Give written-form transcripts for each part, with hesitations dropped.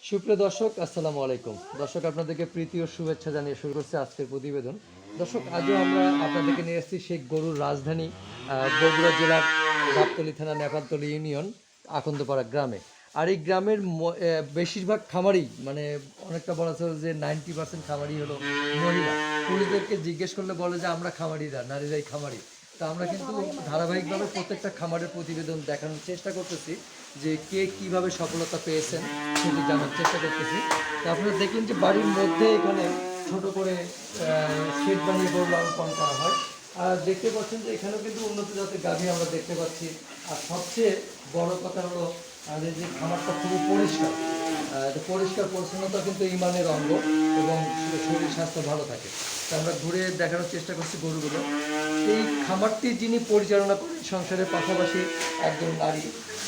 সুপ্রিয় দর্শক, আসসালামু আলাইকুম। দর্শক, আপনাদেরকে প্রীতি ও শুভেচ্ছা জানিয়ে শুরু করছে আজকের প্রতিবেদন। দর্শক, আজও আমরা আপনাদেরকে নিয়ে এসেছি সেই গরুর রাজধানী বগুড়া জেলার গাবতলী থানা নেপালতলী ইউনিয়ন আকন্দপাড়া গ্রামে। আর এই গ্রামের বেশিরভাগ খামারি, মানে অনেকটা বলা চলে যে 90% খামারি হলো মহিলা। পুরুষদেরকে জিজ্ঞেস করলে বলে যে আমরা খামারিরা, নারীরাই খামারি। তা আমরা কিন্তু ধারাবাহিকভাবে প্রত্যেকটা খামারের প্রতিবেদন দেখানোর চেষ্টা করতেছি যে কে কিভাবে সফলতা পেয়েছেন সেটি জানার চেষ্টা করতেছি। তো আপনারা দেখলেন যে বাড়ির মধ্যে এখানে ছোট করে শেড বানিয়ে গরু লালন পালন করা হয়। আর দেখতে পাচ্ছেন যে এখানেও কিন্তু উন্নত জাতের গাভী আমরা দেখতে পাচ্ছি। আর সবচেয়ে বড় কথা হলো আমাদের যে খামারটা খুবই পরিষ্কার। পরিষ্কার পরিচ্ছন্নতা কিন্তু ইমানের অঙ্গ এবং শরীর স্বাস্থ্য ভালো থাকে। তা আমরা ঘুরে দেখানোর চেষ্টা করছি গরুগুলো। এই খামারটি যিনি পরিচালনা করেন সংসারের পাশাপাশি একজন নারী।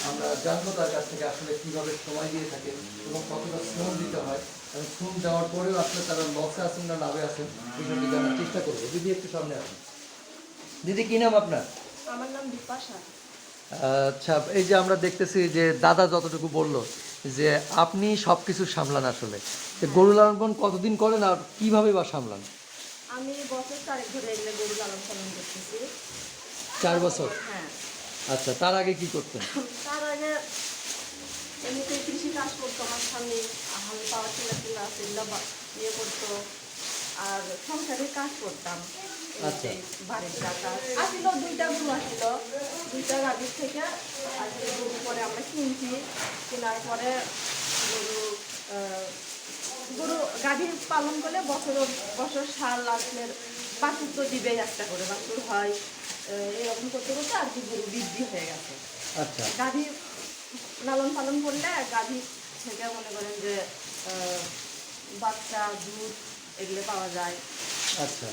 আমরা জানবো তার কাছ থেকে আসলে কীভাবে সময় দিয়ে থাকে এবং কতটা শ্রম দিতে হয় এবং শ্রম দেওয়ার পরেও আসলে তারা লসে আছেন না লাভে আছেন বিষয়টি জানার চেষ্টা করবো। দিদি একটু সামনে আসুন। দিদি, কী নাম আপনার? আমার নাম বিপাশা। আচ্ছা, এই যে আমরা দেখতেছি যে দাদা যতটুকু বললো যে আপনি সব কিছু সামলান আসলে, গরু লালন পালন কতদিন করেন আর কিভাবে বা সামলান? আমি বছর 4 ধরে এগুলো গরু লালন পালন করতেছি। 4 বছর? হ্যাঁ। আচ্ছা, তার আগে কি করতেন? তার আগে এমনিতে কৃষি কাজ করতো, আমার স্বামী হাল পাওয়া ছিল সেগুলো ইয়ে করতো, আর সংসারের কাজ করতাম। আচ্ছা। বাড়ির টাকা আসিল, 2টা গরু আসিল, 2টা গাভীর থেকে আসলে গরু পরে আমরা কিনছি। কেনার পরে গরু গরু গাভী পালন করলে বছর বছর সার আপনার বাছুর তো দিবেই, একটা করে বাছুর হয়। এরকম করতে করতে আর কি গরু বৃদ্ধি হয়ে গেছে। আচ্ছা। গাভী লালন পালন করলে গাভী থেকে মনে করেন যে বাচ্চা দুধ এগুলো পাওয়া যায়। আচ্ছা,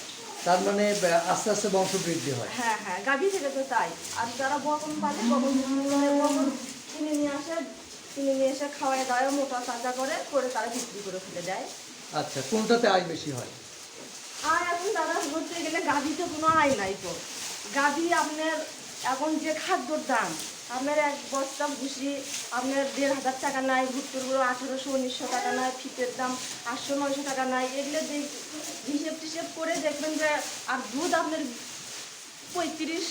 তার মানে আস্তে আস্তে বংশ বৃদ্ধি হয়। হ্যাঁ হ্যাঁ, গাভী থেকে তো তাই। আর যারা বকন পালে বকন কিনে নিয়ে আসে, কিনে নিয়ে এসে খাওয়ায় দাওয়ায় মোটা তাজা করে করে তারা বিক্রি করে ফেলে দেয়। আচ্ছা, কোনটাতে আয় বেশি হয়? আর এখন দাদা বলতে গেলে গাভীতে কোনো আয় নাই তো। গাভী আপনার এখন যে খাদ্যর দাম, আপনার 1 বস্তা ভুসি আপনার 1,500 টাকা নাই, ভুট্টুর গুঁড়ো 1800-1900 টাকা নাই, ফিটের দাম 800-900 টাকা নাই। এগুলো হিসেব টিসেব করে দেখবেন যে, আর দুধ আপনার 35,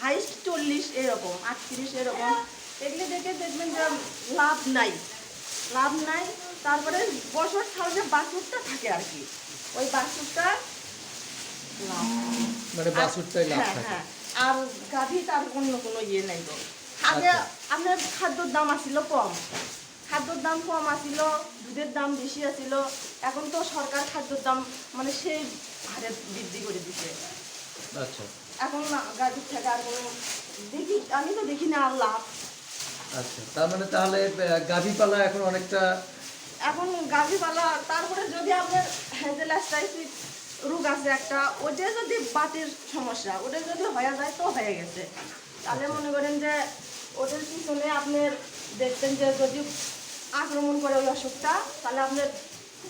হাইস্ট 40, এরকম 38 এরকম। এগুলো দেখে দেখবেন যে লাভ নাই, লাভ নাই। তারপরে বছর ছাড়া যে বাছুরটা থাকে আর কি, ওই বাছুরটা লাভ। মানে বাছুরটাই লাভ হ্যাঁ থাকে। হ্যাঁ, আর গাভী তার অন্য কোনো ইয়ে নাই তো। আগে আচ্ছা। আপনার খাদ্যর দাম আসিল কম, খাদ্যর দাম কম আসিল, দুধের দাম বেশি আসিল। এখন তো সরকার খাদ্যর দাম মানে সেই হারে বৃদ্ধি করে দিচ্ছে। আচ্ছা। এখন না গাভীর থেকে আর কোনো দেখি, আমি তো দেখি না আর লাভ। আচ্ছা, তার মানে তাহলে গাভী পালা এখন অনেকটা। এখন গাভী পালা, তারপরে যদি আপনার হেজেলাস্টাইসিস রোগ আছে একটা, ওটা যদি বাতের সমস্যা, ওটা যদি হয়ে যায় তো হয়ে গেছে। তাহলে মনে করেন যে ওটার পিছনে আপনার দেখবেন যে যদি আক্রমণ করে ওই অসুখটা, তাহলে আপনার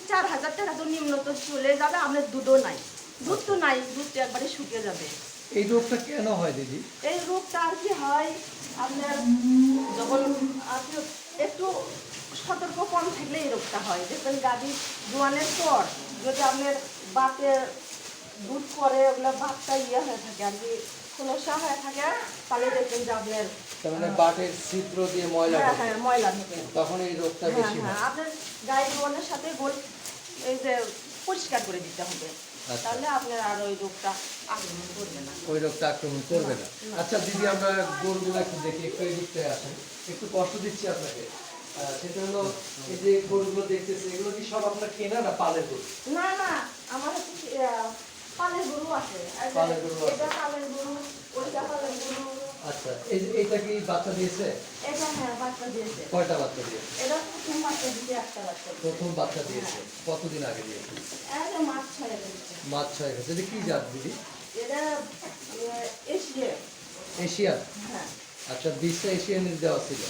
4,000 টাকা তো নিম্নত চলে যাবে। আপনার দুধও নাই, দুধ তো নাই, দুধটা একবারে শুকিয়ে যাবে। এই রোগটা কেন হয় দিদি? এই রোগটা আর কি হয় আপনার যখন আপনি একটু সতর্ক কম থাকলে এই রোগটা হয়। দেখবেন গাভী দোয়ানের পর যদি আপনার বাতের দুধ করে ওগুলো বাতটা ইয়ে হয়ে থাকে আর কি, সমস্যা হয়ে থাকে, তাহলে দেখবেন যে আপনার তার মানে বাটের ছিদ্র দিয়ে ময়লা হ্যাঁ ঢোকে, হ্যাঁ ময়লা ঢোকে। তখন এই রোগটা হ্যাঁ বেশি হ্যাঁ, হয়। আপনার গায়ে দোয়ানের সাথে গোল এই যে পরিষ্কার করে দিতে হবে, আচ্ছা। তাহলে আপনার আর ওই রোগটা আক্রমণ করবে না। ওই রোগটা আক্রমণ করবে না। না। আচ্ছা দিদি, আমরা গরুগুলো একটু দেখি, একটু এই দিকটায় আসেন। একটু কষ্ট দিচ্ছি আপনাকে। সেটা হলো, এই যে গরুগুলো দেখতেছি, এগুলো কি সব আপনার কেনা না পালের গরু? না না, আমার হচ্ছে পালের গরু আছে। পালের গরু আছে। এটা পালের গরু, ওইটা পালের গরু। আচ্ছা, এই যে এইটা কি বাচ্চা দিয়েছে? এটা হ্যাঁ বাচ্চা দিয়েছে। কয়টা বাচ্চা দিয়েছে? এটা প্রথম বাচ্চা দিয়েছে, একটা বাচ্চা দিয়েছে। প্রথম বাচ্চা দিয়েছে। কতদিন আগে দিয়েছে? এটা মাছ ছয় দিয়েছে। মাছ 6 গেছে। এটা কি জাত দিদি? এটা এশিয়া। এশিয়ান? হ্যাঁ আচ্ছা, বীজটা এশিয়ানের দেওয়া ছিল।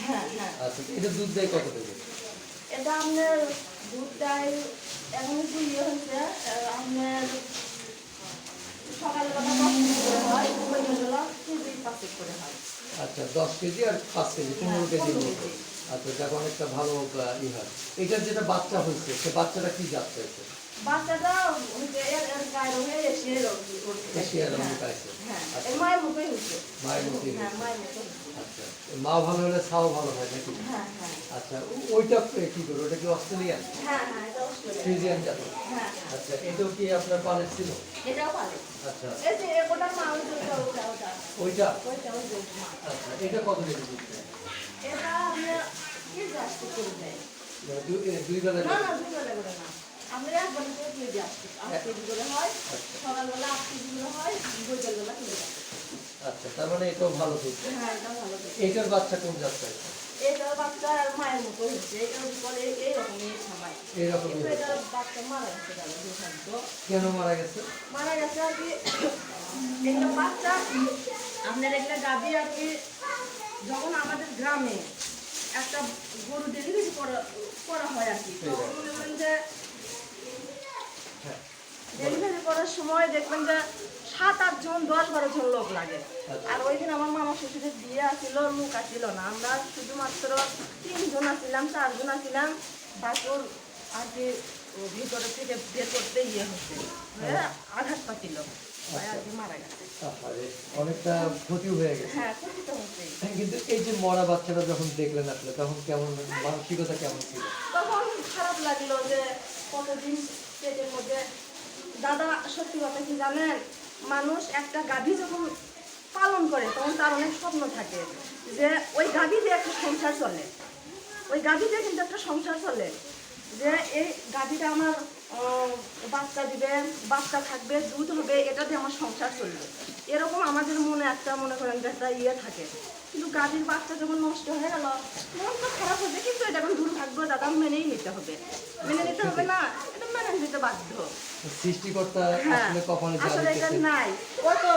হ্যাঁ হ্যাঁ। আচ্ছা, এটা দুধ দেয় কত থেকে? এটা আপনার দুধ দেয়, এখন একটু ইয়ে হয়েছে আপনার সকালবেলা 10 কেজি করে হয়, সন্ধ্যাবেলা কেজি 5 করে হয়। আচ্ছা, 10 কেজি আর 5 কেজি, 15 কেজির 15 মতো। কেজি। আচ্ছা, যাক অনেকটা ভালো হয়। এটার যেটা বাচ্চা হয়েছে সে বাচ্চাটা কি জাত হয়েছে? বাচ্চাটা এর গায়ের হয়ে এশিয়ার রঙে পাইছে। হ্যাঁ আচ্ছা, এর মায়ের মতোই হয়েছে। মায়ের মতোই হ্যাঁ হয়েছে। মায়ের মতো হয়েছে। আচ্ছা, মা ভালো হলে ছাও ভালো হয় নাকি? হ্যাঁ হ্যাঁ আচ্ছা, ওইটা কি করো? ওটা কি অস্ট্রেলিয়ান? হ্যাঁ হ্যাঁ এটা অস্ট্রেলিয়া। ফ্রিজিয়ান জাত? হ্যাঁ আচ্ছা, এটাও কি আপনার পালের ছিল? এটাও পারে। আচ্ছা, এই যে ওটার মা ওই যে ওটা ওটা ওইটা? ওইটা ওই যে মা। আচ্ছা, এটা কত লিটার দুধ দেয়? এটা আমরা কি যাচ্ছি করে দেয়? মানে দুই বেলা না না দুটো করে না। আমরা একবার করে দিয়ে দিই আসছি। 8 কেজি করে হয়। সকালবেলা 8 কেজি করে হয়, বিকেলবেলা 3 কেজি। আচ্ছা, তার মানে এটাও ভালো দুধ দেয়। হ্যাঁ এটা ভালো দুধ। এইটার বাচ্চা কোন জাত পাইছে? এটার বাচ্চা আর মায়ের মতো হচ্ছে। এটার উপরে এইরকমই সময়। এইরকমই কিন্তু হয়েছে। এটার বাচ্চা মারা গেছে গেল দুর্ভাগ্য। কেন মারা গেছে? মারা গেছে আর কি একটা বাচ্চা আপনার একটা গাভী আর কি যখন আমাদের গ্রামে একটা গরু ডেলিভারি করা হয় আর কি তখন মনে করেন যে হ্যাঁ, ডেলিভারি করার সময় দেখবেন যে 7-8 জন 10-12 জন লোক লাগে। আর ওই দিন আমার মামা শ্বশুরের বিয়ে আসছিল, লোক আসছিল না, আমরা শুধুমাত্র 3 জন আসছিলাম, 4 জন আসছিলাম। বাছুর আর কি ভিতরে থেকে বের করতে ইয়ে হচ্ছে আঘাত পাচ্ছিল আর কি মারা গেছে। আহারে, অনেকটা ক্ষতি হয়ে গেছে। হ্যাঁ ক্ষতিটা হচ্ছে। হ্যাঁ, কিন্তু এই যে মরা বাচ্চাটা যখন দেখলেন আসলে তখন কেমন মানসিকতা কেমন ছিল? তখন খারাপ লাগলো যে কতদিন পেটের মধ্যে। দাদা সত্যি কথা কি জানেন, মানুষ একটা গাভী যখন পালন করে তখন তার অনেক স্বপ্ন থাকে যে ওই গাভী দিয়ে একটা সংসার চলে, ওই গাভী দিয়ে কিন্তু একটা সংসার চলে, যে এই গাভীটা আমার বাচ্চা দিবে, বাচ্চা থাকবে, দুধ হবে, এটা দিয়ে আমার সংসার চলবে। এরকম আমাদের মনে একটা মনে করেন যে একটা ইয়ে থাকে। কিন্তু গাভীর বাচ্চা যখন নষ্ট হয়ে গেল মন তো খারাপ হবে, কিন্তু এটা এখন দুর্ভাগ্য দাদা, মেনেই নিতে হবে। মেনে নিতে হবে না, এটা মেনে নিতে বাধ্য। সৃষ্টিকর্তা হ্যাঁ আসলে কপালে যা আসলে এটা লিখেছে। নাই। ও তো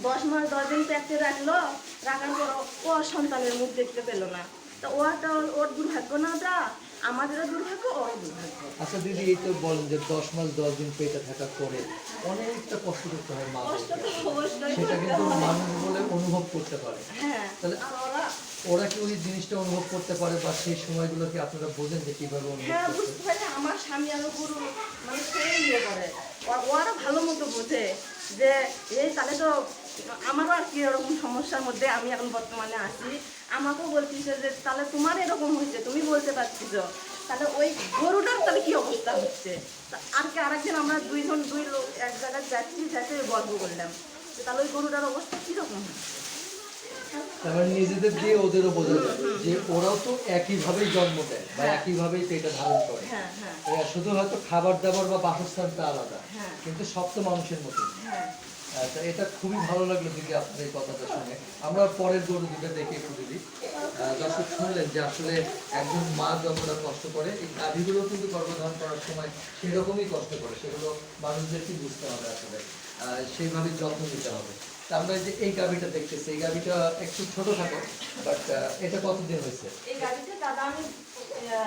10 মাস 10 দিন পেটে রাখলো, রাখার পর ও সন্তানের মুখ দেখতে পেল না। তা ওটা ওর দুর্ভাগ্য না, ওটা আমাদেরও দুর্ভাগ্য, ওর দুর্ভাগ্য। আচ্ছা দিদি, এই তো বলেন যে 10 মাস 10 দিন পেটে থাকার পরে অনেকটা কষ্ট করতে হয় মা কষ্ট বাবাকে। তো অবশ্যই সেটা করতে কিন্তু হয়। মানুষ বলে অনুভব করতে পারে। হ্যাঁ তাহলে আর ওরা ওরা কি ওই জিনিসটা অনুভব করতে পারে বা সেই সময়গুলো কি আপনারা বোঝেন যে কিভাবে অনুভব হ্যাঁ করতে? বুঝতে পারি। আমার স্বামী আরো গুরু মানে সেই ইয়ে করে, ওরা ভালো মতো বোঝে যে এই তাহলে তো আমারও আর কি এরকম সমস্যার মধ্যে আমি এখন বর্তমানে আছি। আমাকেও বলছিস যে তাহলে তোমার এরকম হয়েছে, তুমি বলতে পারছিস, তাহলে ওই গরুটার তাহলে কি অবস্থা হচ্ছে। আর কি আরেকদিন আমরা দুই লোক এক জায়গায় যাচ্ছি গল্প করলাম যে তাহলে ওই গরুটার অবস্থা কিরকম হচ্ছে। তারপর নিজেদের দিয়ে ওদেরও বোঝা যায় যে ওরাও তো একইভাবেই জন্ম দেয় বা হ্যাঁ। একইভাবেই পেটে ধারণ করে। হ্যাঁ হ্যাঁ শুধু হয়তো খাবার দাবার বা বাসস্থানটা আলাদা, হ্যাঁ। কিন্তু সব তো মানুষের মতো। হ্যাঁ তা এটা খুবই ভালো লাগলো দিদি আপনার এই কথাটা শুনে। আমরা পরের গরু দুটো দেখে একটু দিদি। দর্শক শুনলেন যে আসলে একজন মা যতটা কষ্ট করে, এই গাভীগুলো কিন্তু গর্ভধারণ করার সময় সেরকমই কষ্ট করে, সেগুলো মানুষদেরকে বুঝতে হবে আসলে। সেইভাবে যত্ন নিতে হবে। তা আমরা এই যে এই গাভীটা দেখতেছি, এই গাভীটা একটু ছোট থাকো, বাট এটা কতদিন হয়েছে? এই গাড়িটা দাদা আমি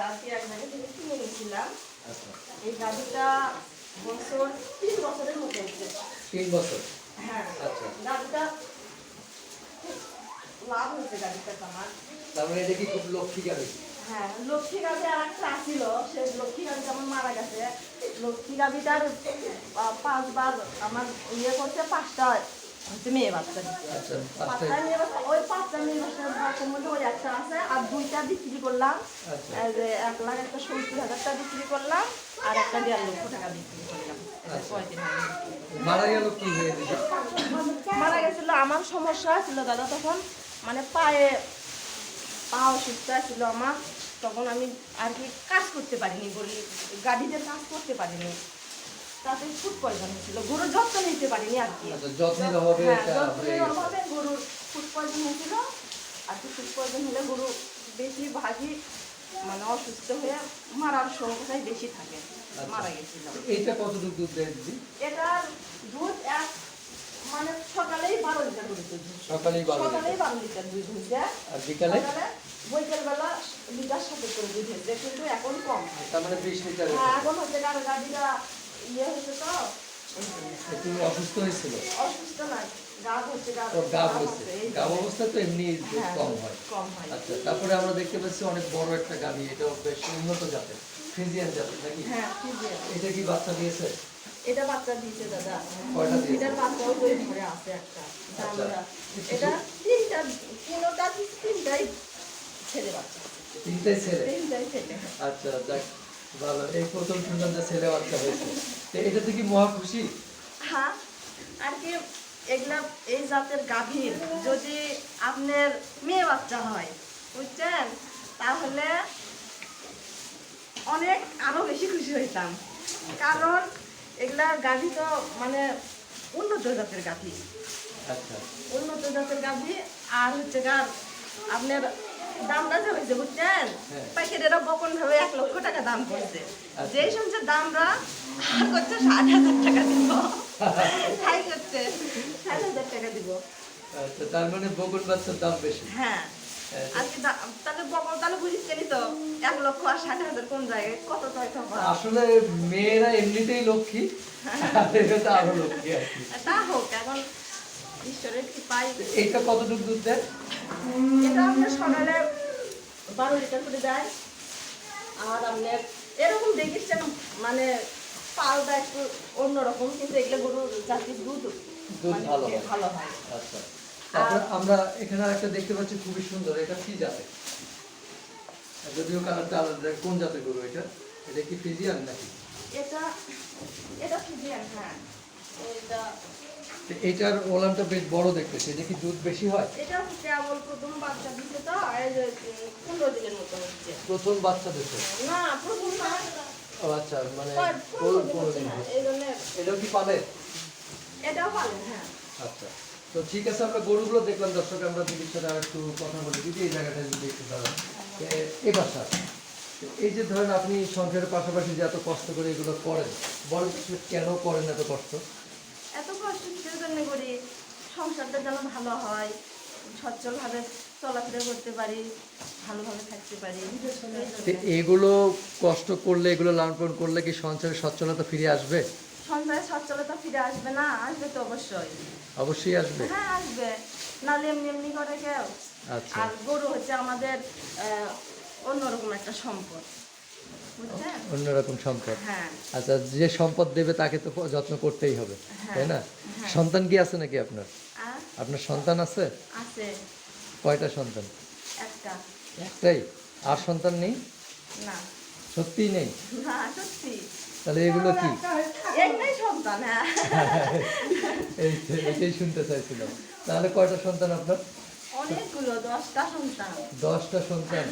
আর কি এক জায়গা থেকে কিনে নিয়েছিলাম। আচ্ছা, এই গাড়িটা বছর 3 বছরের মতো হয়েছে। 3 বছর। হ্যাঁ আচ্ছা, গাড়িটা খুব লাভ হয়েছে গাড়িটা আমার। তারপরে এটা কি খুব লক্ষ্মী গাভী? হ্যাঁ লক্ষ্মী গাভি আর একটা আসছিল, সেই লক্ষ্মী গাভি আমার মারা গেছে। লক্ষ্মী গাভিটার 5 বার আমার ইয়ে করছে, 5টা হচ্ছে মেয়ে বাচ্চা দিচ্ছে। আচ্ছা, 5টা মেয়ে বাচ্চা, ওই 5টা মেয়ে বাচ্চার মধ্যে ওই একটা আছে, আর 2টা বিক্রি করলাম। আচ্ছা। এই যে 1,70,000 বিক্রি করলাম, আর একটা 1.5 লক্ষ টাকা বিক্রি করলাম। এটা আচ্ছা। কয়দিন আগে বিক্রি করলাম। মারা গেল কি হয়ে দিদি? মারা গেছিল, আমার সমস্যা ছিল দাদা তখন, মানে পায়ে পা অসুস্থ ছিল আমার, তখন আমি আর কি কাজ করতে পারিনি, বলি গাড়িতে কাজ করতে পারিনি, তাতে ফুড পয়জন হয়েছিল, গরুর যত্ন নিতে পারিনি আর কি। আচ্ছা, যত্নের অভাবে হ্যাঁ এটা হয়ে যত্নের গেছে। অভাবে গরুর ফুড পয়জন হয়েছিল। আর কি ফুড পয়জন হলে গরু বেশিরভাগই মানে অসুস্থ হয়ে মারার সংখ্যাই বেশি থাকে, মারা গেছিল। এইটা কতটুকু দুধ দেয় দিদি? এটার দুধ মানে সকালেই 12 লিটার করে দুধ হয়েছে। সকালেই 12 লিটার। সকালেই 12 লিটার দুধ হয়েছে। আর বিকালে? বৈকাল বেলা লিটার 7 করে দুধ হয়েছে, কিন্তু এখন কম হয়। তার মানে 20 লিটার। হ্যাঁ এখন হচ্ছে কারণ গাড়িটা ইয়ে হয়েছে তো, একটু অসুস্থ হয়েছিল। অসুস্থ নাই, গাব হচ্ছে গাব ও গাব গাব হচ্ছে, আছে, এই যে। গাব অবস্থা তো এমনি দুধ হ্যাঁ, কম হয়। কম হয়। আচ্ছা, তারপরে আমরা দেখতে পাচ্ছি অনেক বড় একটা গাভী, এটাও বেশ উন্নত জাতের, ফ্রিজিয়ান জাতের নাকি? হ্যাঁ, ফ্রিজিয়ান। এটা কি বাচ্চা দিয়েছে? এটা বাচ্চা দিয়েছে দাদা। কয়টা দিয়েছে? এটার বাচ্চাও ওই ঘরে আছে একটা। আচ্ছা। আমরা এটা তিনটাই ছেলে বাচ্চা। তিনটাই ছেলে? তিনটাই ছেলে। আচ্ছা, যাক ভালো, এই প্রথম শুনলাম যে ছেলে বাচ্চা হয়েছে। তো এটাতে কি মহা খুশি? হ্যাঁ, আর কি এগুলা এই জাতের গাভীর যদি আপনার মেয়ে বাচ্চা হয়, বুঝছেন, তাহলে অনেক আরো বেশি খুশি হইতাম। কারণ এগুলা গাভী তো মানে উন্নত জাতের গাভী, আচ্ছা, উন্নত জাতের গাভী। আর হচ্ছে গার আপনার দামটা যে হয়েছে, বুঝছেন, হ্যাঁ। পাইকারেরা বকন ভাবে 1 লক্ষ টাকা দাম করছে। আচ্ছা। যেই শুনছে দামরা আর করছে 60,000 টাকা দিব, তাই করছে 60,000 টাকা দিব। আচ্ছা, তার মানে বগুন বাচ্চার দাম বেশি। হ্যাঁ, আর কি তাহলে বকন তাহলে বুঝিস কেনি তো 1 লক্ষ আর 60,000 কোন জায়গায় কত তফাৎ। আসলে মেয়েরা এমনিতেই লক্ষ্মী, আর এটা তো আরো লক্ষ্মী আর কি। তা হোক, এখন ঈশ্বরের কি পাই। এইটা কতটুকু দুধ দেয়? এটা আপনার সকালে 12 লিটার করে দেয়। আর আপনার এরকম দেখিচ্ছেন মানে পালটা একটু অন্যরকম, কিন্তু এগুলো গরুর জাতির দুধ দুধ মানে ভালো হয়। ভালো হয়। আচ্ছা, তারপর আমরা এখানে একটা দেখতে পাচ্ছি খুবই সুন্দর, এটা কি জাতের? যদিও কালারটা আলাদা, কোন জাতের গরু এটা? এটা কি ফ্রিজিয়ান নাকি? এটা এটা ফ্রিজিয়ান। হ্যাঁ, এটা তো এইটার ওলানটা বেশ বড় দেখতেছি, এটা কি দুধ বেশি হয়? এটা কেবল প্রথম বাচ্চা দিচ্ছে তো, এই যে 15 দিনের মতো হচ্ছে। প্রথম বাচ্চা দিতে? না, প্রথম না, ও আচ্ছা, মানে 15 দিন 15 হচ্ছে। দিন হ্যাঁ, হচ্ছে। এই জন্য এটাও কি পালে? এটাও পালেন। হ্যাঁ, আচ্ছা, তো ঠিক আছে, আমরা গরুগুলো দেখলাম। দর্শক, আমরা দিদির সাথে আর একটু কথা বলি। দিদি, এই জায়গাটা যদি একটু দাঁড়ান, এ বাসা, এই যে ধরেন আপনি সংসারের পাশাপাশি যে এত কষ্ট করে এগুলো করেন, বলেন তো কেন করেন এত কষ্ট? এত কষ্ট কিসের জন্য করি? সংসারটা যেন ভালো হয়, সচ্ছলভাবে চলাফেরা করতে পারি, ভালোভাবে থাকতে পারি, এই তো জন্য। এগুলো কষ্ট করলে, এগুলো লালন পালন করলে কি সংসারের সচ্ছলতা ফিরে আসবে? সংসারে সচ্ছলতা ফিরে আসবে না? আসবে তো অবশ্যই। অবশ্যই আসবে। হ্যাঁ, আসবে, নাহলে এমনি এমনি করে কেউ। আচ্ছা, আর গরু হচ্ছে আমাদের অন্যরকম একটা সম্পদ, বুঝছেন? অন্যরকম সম্পদ। হ্যাঁ, আচ্ছা, যে সম্পদ দেবে তাকে তো যত্ন করতেই হবে, তাই না? হ্যাঁ। সন্তান কি আছে নাকি আপনার? আর আপনার সন্তান আছে? আছে কয়টা সন্তান? একটা। একটাই? আর সন্তান নেই? না, সত্যিই নেই? না, সত্যি তাহলে এগুলো কি? একটাই সন্তান। হ্যাঁ, এটাই শুনতে চাইছিলাম। তাহলে কয়টা সন্তান আপনার? অনেকগুলো, 10টা সন্তান। 10টা সন্তান?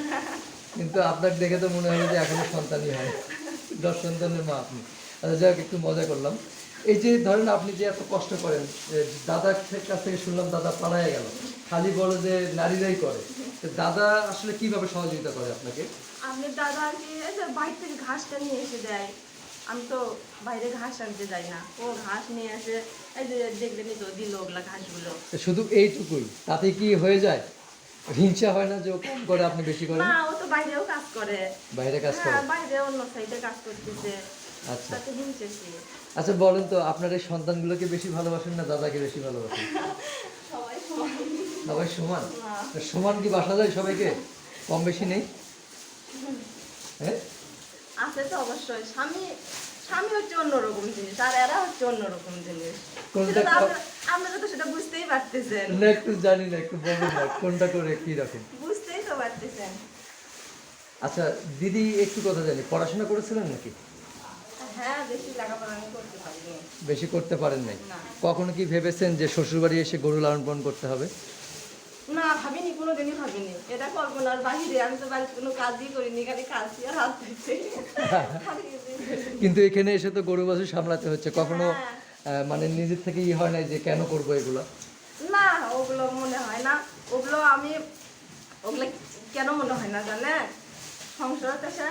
কিন্তু আপনার দেখে তো মনে হয় যে এখনো সন্তানই হয়, 10 সন্তানের মা আপনি। আচ্ছা, যাক, একটু মজা করলাম। এই যে ধরেন আপনি যে এত কষ্ট করেন, দাদার কাছ থেকে শুনলাম দাদা পালায় গেল, খালি বলে যে নারীরাই করে, তো দাদা আসলে কিভাবে সহযোগিতা করে আপনাকে? আমি দাদা আর কি এই যে বাইরে থেকে ঘাসটা নিয়ে এসে দেয়। আমি তো বাইরে ঘাস আনতে যাই না, ও ঘাস নিয়ে এসে এই যে দেখলেনি তো দিল ওগুলা ঘাসগুলো। তো শুধু এইটুকুই, তাতে কি হয়ে যায়? হিংসা হয় না যে ও কম করে আপনি বেশি করেন? না, ও তো বাইরেও কাজ করে। বাইরে কাজ করে? হ্যাঁ, বাইরে অন্য সাইডে কাজ করতেছে, আচ্ছা, তাতে হিংসে কি? আচ্ছা, বলেন তো, আপনার এই সন্তানগুলোকে বেশি ভালোবাসেন না দাদাকে বেশি ভালোবাসেন? সবাই সমান। সবাই সমান? না। তো সমান কি বাসা যায় সবাইকে? কম বেশি নেই? হ্যাঁ, আছে তো অবশ্যই। স্বামী স্বামী হচ্ছে অন্যরকম জিনিস, আর এরা হচ্ছে অন্যরকম জিনিস। কোনটা সেটা তো আপনারা তো সেটা বুঝতেই পারতেছেন। না, একটু জানি না, একটু বলুন না কোনটা করে কি রকম। বুঝতেই তো পারতেছেন। আচ্ছা দিদি, একটু কথা জানি, পড়াশোনা করেছিলেন নাকি? হ্যাঁ, বেশি লেখাপড়া আমি করতে পারিনি। বেশি করতে পারেন নাই? না। কখনো কি ভেবেছেন যে শ্বশুরবাড়ি এসে গরু লালন পালন করতে হবে? না, ভাবিনি, কোনোদিনই ভাবিনি। এটা কল্পনার বাহিরে। আমি তো বাড়িতে কোনো কাজই করিনি, খালি কাজই আর হাত ধুইছি। খালি কিছুই করিনি। কিন্তু এখানে এসে তো গরু বাছুর সামলাতে হচ্ছে, কখনো হ্যাঁ। মানে নিজের থেকে হয় নাই যে কেন করবো এগুলো? না, ওগুলো মনে হয় না। ওগুলো কেন মনে হয় না জানেন? সংসারত এসে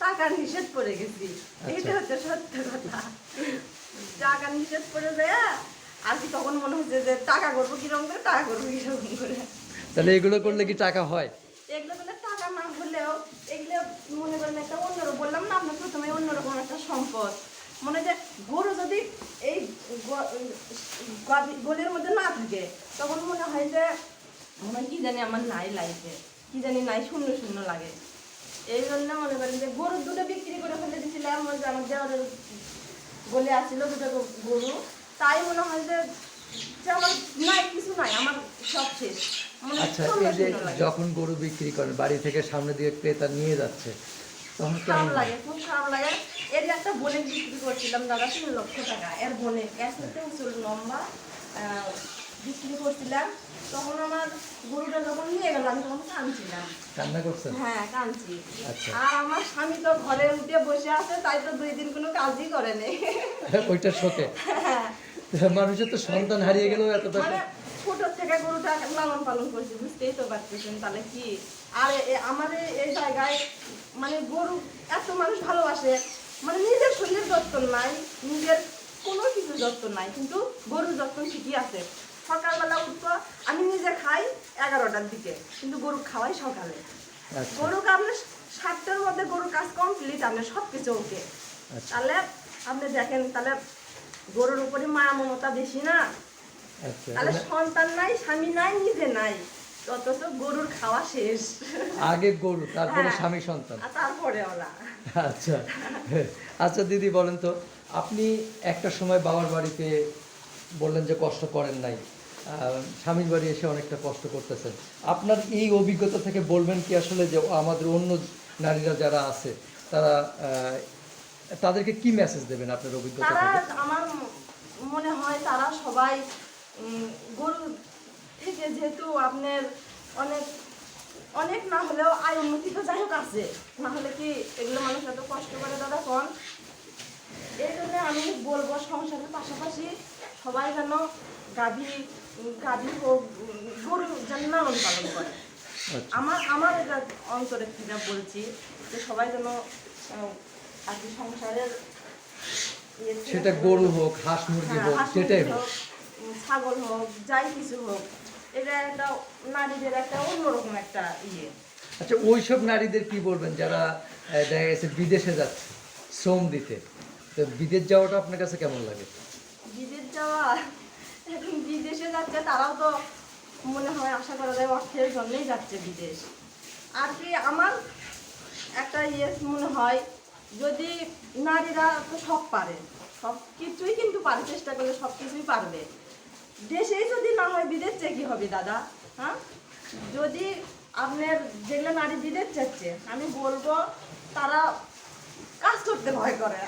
টাকার নিষেধ পড়ে গেছি, এটা হচ্ছে সত্য কথা। টাকার নিষেধ পড়ে যায় আর কি, তখন মনে হচ্ছে যে টাকা করবো কিরকম করে, টাকা করবো কিরকম করে। তাহলে এগুলো করলে কি টাকা হয়? এগুলো বলে টাকা না হলেও এগুলো মনে করেন একটা অন্যরকম, বললাম না আপনার প্রথমে, অন্যরকম একটা সম্পদ। মনে হয় যে গরু যদি এই গলির মধ্যে না থাকে, দিকে, তখন মনে হয় যে মনে হয় কি জানি আমার নাই লাইফে, কি জানি নাই, শূন্য শূন্য লাগে। এই জন্য মনে করেন যে গরুর দুটো বিক্রি করে ফেলে দিয়েছিলাম, ওই যে আমার দেওয়ারের বলে আসছিল দুটো গরু, তাই মনে হয় যে যে আমার নাই, কিছু নাই, আমার সব শেষ, মনে হয় আচ্ছা, শূন্য এই যে শূন্য লাগে। যখন গরু বিক্রি করেন বাড়ি থেকে সামনে দিয়ে ক্রেতা নিয়ে যাচ্ছে তখন খারাপ কেমন লাগে, খুব খারাপ লাগে। এর একটা বনে বিক্রি করছিলাম দাদা 3 লক্ষ টাকা, এর বনে এর সাথে উঁচু লম্বা বিক্রি করছিলাম। তখন আমার গরুটা যখন নিয়ে গেল আমি তখন কাঁদছিলাম। কান্না করছেন? হ্যাঁ, কাঁদছি। আচ্ছা। আর আমার স্বামী তো ঘরে উঠে বসে আছে, তাই তো 2 দিন কোনো কাজই করেনি। ওইটা শোকে। মানুষের তো সন্তান হারিয়ে গেলেও এতটা মানে ছোট থেকে গরুটা লালন পালন করছি, বুঝতেই তো পারতেছেন তাহলে কি। আর আমার এই জায়গায় মানে গরু এত মানুষ ভালোবাসে, মানে নিজের শরীরের যত্ন নাই, নিজের কোনো কিছু যত্ন নাই, কিন্তু গরুর যত্ন ঠিকই আছে। সকালবেলা উঠবো, আমি নিজে খাই 11টার দিকে, কিন্তু গরু খাওয়াই সকালে। আচ্ছা গরুকে আপনার 7টার মধ্যে গরুর কাজ কমপ্লিট, আপনার সব কিছু ওকে। আচ্ছা তাহলে আপনি দেখেন, তাহলে গরুর উপরে মায়া মমতা বেশি না? আচ্ছা। তাহলে সন্তান নাই, স্বামী নাই, নিজে নাই, অথচ গরুর খাওয়া শেষ। আগে গরু, তারপরে হ্যাঁ। স্বামী সন্তান। আর তারপরে ওরা। আচ্ছা আচ্ছা দিদি বলেন তো, আপনি একটা সময় বাবার বাড়িতে বললেন যে কষ্ট করেন নাই, স্বামীর বাড়ি এসে অনেকটা কষ্ট করতেছেন। আপনার এই অভিজ্ঞতা থেকে বলবেন কি আসলে যে আমাদের অন্য নারীরা যারা আছে তারা তাদেরকে কি মেসেজ দেবেন আপনার অভিজ্ঞতা তারা, থেকে? আমার মনে হয় তারা সবাই গরু থেকে যেহেতু আপনার অনেক অনেক না হলেও আয় উন্নতি তো যাই হোক আছে, না হলে কি এগুলো মানুষ এত কষ্ট করে দাদা কোন। এই জন্য আমি বলবো সংসারের পাশাপাশি সবাই যেন গাভী গাভী হোক, গরু যেন লালন পালন করে। আচ্ছা আমার এটা অন্তরের থেকে বলছি যে সবাই যেন আর কি সংসারের সেটা গরু হোক, হাঁস মুরগি হোক, হাঁস যেটাই মুরগি হোক। হোক, ছাগল হোক, যাই কিছু হোক, এটা একটা নারীদের একটা অন্যরকম একটা ইয়ে। আচ্ছা, ওইসব নারীদের কি বলবেন যারা দেখা গেছে বিদেশে যাচ্ছে শ্রম দিতে, তো বিদেশ যাওয়াটা আপনার কাছে কেমন লাগে? বিদেশ যাওয়া, এখন বিদেশে যাচ্ছে তারাও তো মনে হয় আশা করা যায় অর্থের জন্যই যাচ্ছে বিদেশ। আর কি আমার একটা ইয়ে মনে হয়, যদি নারীরা তো সব পারে, সব কিছুই কিন্তু পারে, চেষ্টা করলে সব কিছুই পারবে। দেশেই যদি না হয় বিদেশ চেয়ে কি হবে দাদা? হ্যাঁ, যদি আপনার যেগুলো নারী বিদেশ যাচ্ছে, আমি বলবো তারা কাজ করতে ভয় করে।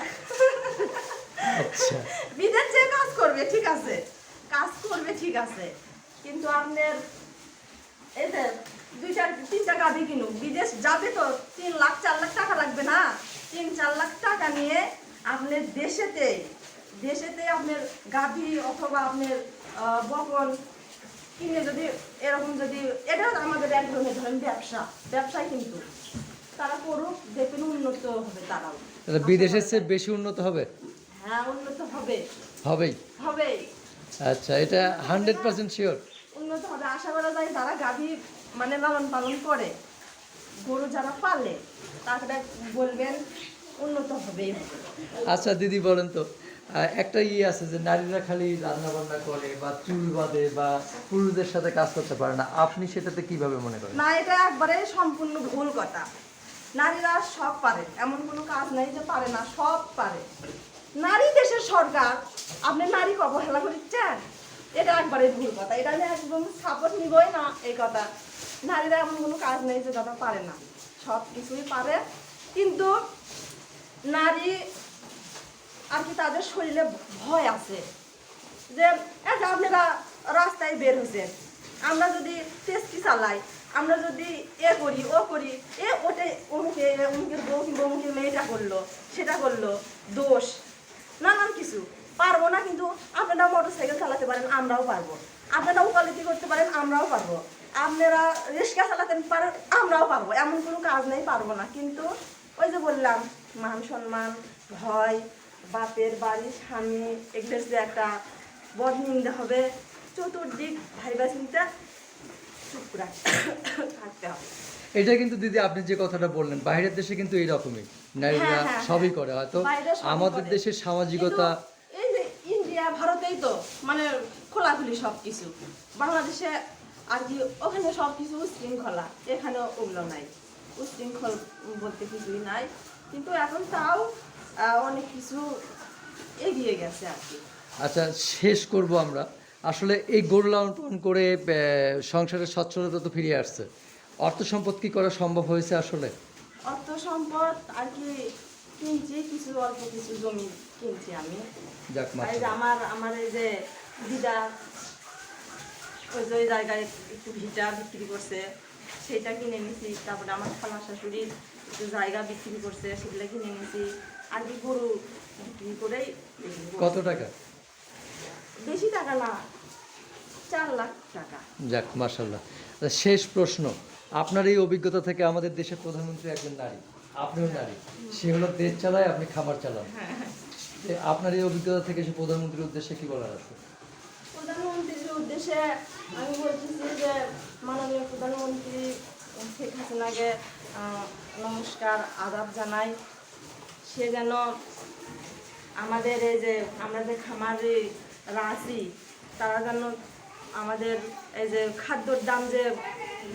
আচ্ছা বিদেশ যে কাজ করবে ঠিক আছে, কাজ করবে ঠিক আছে, কিন্তু আপনার এদের 2-3টা গাড়ি কিনুক, বিদেশ যাবে তো 3 লাখ 4 লাখ টাকা লাগবে না? 3-4 লাখ টাকা নিয়ে আপনার দেশেতে আপনার গাভী অথবা আপনার বকন কিনে যদি এরকম, যদি এটা আমাদের এক ধরনের ব্যবসায় কিন্তু তারা করুক, দেখুন উন্নত হবে তারাও। তাহলে বিদেশের চেয়ে বেশি উন্নত হবে? হ্যাঁ, উন্নত হবে, হবেই। হবে আচ্ছা, এটা 100% শিওর? উন্নত হবে, আশা করা যায়। যারা গাভী মানে লালন পালন করে, গরু যারা পালে, তারা বলবেন উন্নত হবেই হবে। আচ্ছা দিদি বলেন তো, একটা আছে যে নারীরা খালি রান্না বান্না করে বা চুল বাঁধে বা পুরুষদের সাথে কাজ করতে পারে না, আপনি সেটাতে কিভাবে মনে করেন? না, এটা একবারে সম্পূর্ণ ভুল কথা। নারীরা সব পারে, এমন কোনো কাজ নাই যে পারে না, সব পারে। নারী দেশের সরকার, আপনি নারীকে অবহেলা করছেন, এটা একবারে ভুল কথা। এটা আমি একদম সাপোর্ট নিবই না এই কথা। নারীরা এমন কোনো কাজ নেই যে দাদা পারে না, সব কিছুই পারে। কিন্তু নারী আর কি তাদের শরীরে ভয় আছে, যে আপনারা রাস্তায় বের হচ্ছেন, আমরা যদি টেস্টি চালাই, আমরা যদি এ করি ও করি, ওটাই অমুকের বউ কিংবা অমুকের মেয়েটা করলো, সেটা করলো, দোষ নানান কিছু পারবো না। কিন্তু আপনারা মোটর সাইকেল চালাতে পারেন, আমরাও পারবো। আপনারা উকালতি করতে পারেন, আমরাও পারবো। আপনারা রিক্সা চালাতে পারেন, আমরাও পারবো। এমন কোনো কাজ নেই পারবো না। কিন্তু ওই যে বললাম, মান সম্মান, ভয়, বাপের বাড়ি, স্বামী, এগুলোর যে একটা বদনিন্দা হবে, চতুর্দিক ভাইবা চিন্তা চুপ থাকতে হবে। এটা কিন্তু দিদি আপনি যে কথাটা বললেন, বাইরের দেশে কিন্তু এইরকমই নারীরা হ্যাঁ, সবই করে, হয়তো বাইরে সবই আমাদের করে। দেশের সামাজিকতা। কিন্তু এই যে ইন্ডিয়া, ভারতেই তো মানে খোলাখুলি সব কিছু। বাংলাদেশে আর কি ওখানে সব কিছু উশৃঙ্খলা, এখানে ওগুলো নাই, উশৃঙ্খল বলতে কিছুই নাই। কিন্তু এখন তাও অনেক কিছু এগিয়ে গেছে আর কি। আচ্ছা, শেষ করব আমরা। আসলে এই গরু লালন পালন করে সংসারের সচ্ছলতা তো ফিরে আসছে, অর্থ সম্পদ কি করা সম্ভব হয়েছে আসলে? অর্থ সম্পদ আর কি কিনছি, কিছু অল্প কিছু জমি কিনছি আমি। যাক আর এই যে আমার এই যে দিদা ওই যে ওই জায়গায় একটু ভিটা বিক্রি করছে, সেটা কিনে নিছি। তারপরে আমার খালা শাশুড়ির একটু জায়গা বিক্রি করছে, সেগুলো কিনে নিছি। আর কি গরু বিক্রি করেই এগুলো করছি। কত টাকা? বেশি টাকা না, 4 লাখ টাকা। যাক মাশাল্লাহ। শেষ প্রশ্ন, আপনার এই অভিজ্ঞতা থেকে, আমাদের দেশের প্রধানমন্ত্রী একজন নারী, আপনিও নারী, সে হলো দেশ চালায়, আপনি খামার চালান, যে আপনার এই অভিজ্ঞতা থেকে সে প্রধানমন্ত্রীর উদ্দেশ্যে কি বলার আছে? প্রধানমন্ত্রীর উদ্দেশ্যে আমি বলতেছি যে মাননীয় প্রধানমন্ত্রী শেখ হাসিনাকে নমস্কার আদাব জানাই। সে যেন আমাদের এই যে আমরা যে খামারে আছি, তারা যেন আমাদের এই যে খাদ্যর দাম যে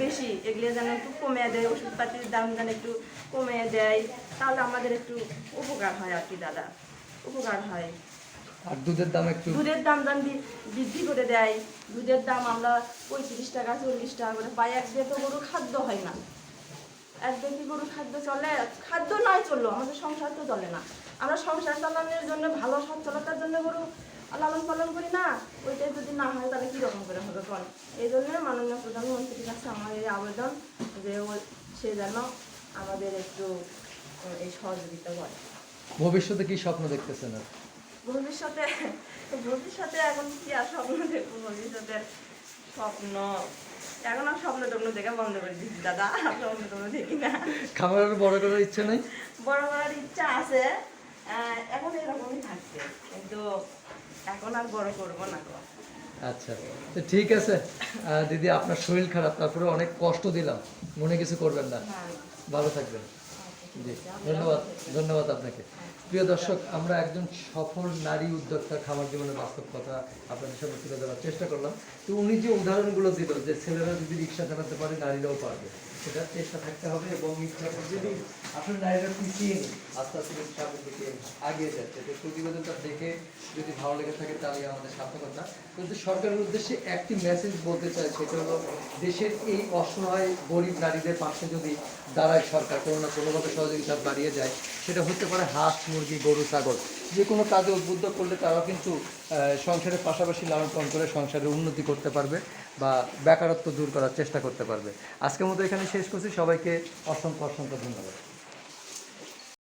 বেশি, এগুলো যেন একটু কমিয়ে দেয়, ওষুধপাতির দাম যেন একটু কমিয়ে দেয়, তাহলে আমাদের একটু উপকার হয় আর কি দাদা, উপকার হয়। আর দুধের দাম একটু, দুধের দাম যেন বৃদ্ধি করে দেয়। দুধের দাম আমরা 35 টাকা 40 টাকা করে পাই। এক দিয়ে তো গরু খাদ্য হয় না, এক দিয়ে গরু খাদ্য চলে, খাদ্য নয় চললো, আমাদের সংসার তো চলে না। আমরা সংসার চালানোর জন্য, ভালো সচ্ছলতার জন্য গরু লালন পালন করি না, ওইটাই যদি না হয় তাহলে কীরকম করে হবে বল। এই জন্য মাননীয় প্রধানমন্ত্রীর কাছে আমার এই আবেদন যে সে যেন আমাদের একটু এই সহযোগিতা করে। ভবিষ্যতে কি স্বপ্ন দেখতেছেন আর? ভবিষ্যতে ভবিষ্যতে এখন কি আর স্বপ্ন দেখবো, ভবিষ্যতের স্বপ্ন এখন আর স্বপ্ন টপ্ন দেখে বন্ধ করে দিচ্ছি দাদা, স্বপ্ন টপ্ন দেখি না। খামার আরো বড় করার ইচ্ছে নেই? বড় করার ইচ্ছা আছে, এখন এরকমই থাকছে, কিন্তু এখন আর বড় করবো না গো। আচ্ছা, তো ঠিক আছে। দিদি, আপনার শরীর খারাপ, তারপরে অনেক কষ্ট দিলাম, মনে কিছু করবেন না, ভালো থাকবেন। জি, ধন্যবাদ, ধন্যবাদ আপনাকে। প্রিয় দর্শক, আমরা একজন সফল নারী উদ্যোক্তা খামার জীবনের বাস্তব কথা আপনাদের সামনে তুলে ধরার চেষ্টা করলাম। তো উনি যে উদাহরণগুলো দিল, যে ছেলেরা যদি রিক্সা চালাতে পারে, নারীরাও পারবে, সেটার চেষ্টা থাকতে হবে। এবং ইচ্ছা যদি আসলে নারীরা পিছিয়ে নেই, আস্তে আস্তে কিন্তু সামনের দিকে আগিয়ে যাচ্ছে। তো প্রতিবেদনটা দেখে যদি ভালো লেগে থাকে, তাহলে আমাদের সার্থকতা। কিন্তু সরকারের উদ্দেশ্যে একটি মেসেজ বলতে চাই, সেটা হলো দেশের এই অসহায় গরিব নারীদের পাশে যদি দাঁড়ায় সরকার, কোনো না কোনোভাবে সহযোগিতা বাড়িয়ে যায়, সেটা হতে পারে হাঁস, মুরগি, গরু, ছাগল, যে কোনো কাজে উদ্বুদ্ধ করলে তারাও কিন্তু সংসারের পাশাপাশি লালন পালন করে সংসারের উন্নতি করতে পারবে বা বেকারত্ব দূর করার চেষ্টা করতে পারবে। আজকের মতো এখানে শেষ করছি। সবাইকে অসংখ্য অসংখ্য ধন্যবাদ।